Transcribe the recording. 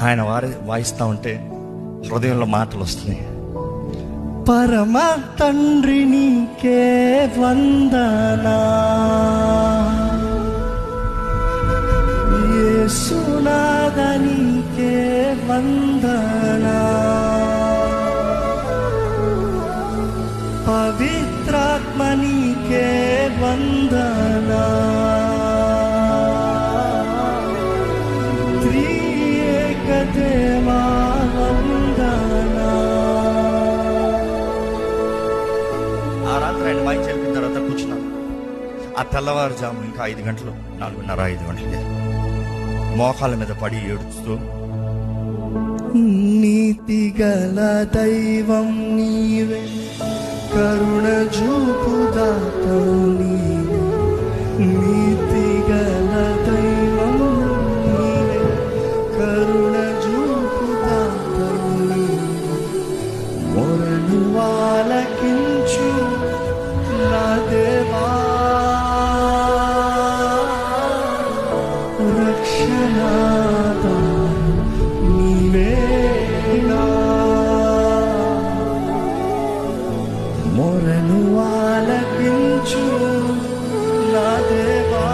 ఆయన వాయిస్తూ ఉంటే హృదయంలో మాటలు వస్తున్నాయి. పరమ తండ్రి నీకే వందనా, యేసునాథ నీకే వందనా, పవిత్రాత్మ నీకే వందనా, త్రియేక దేవా వందనా. ఆ రాత్రి ఆయన వాయిస్ చెప్పిన తర్వాత కూర్చున్నాను. ఆ తెల్లవారుజాము ఇంకా 5 గంటలు, 4:30, 5 గంటలకి మోకాళ్ళ మీద పడి ఏడుస్తూ, నీతి గల దైవం నీవే, కరుణ చూపు దాతవు నీవే, నీతి గల దైవం నీవే, కరుణ చూపు దాతవు నీవే, మొరను ఆలకించు నా దేవా, రక్షణాదా నీవేగా, మొరను ఆలకించు నా దేవా,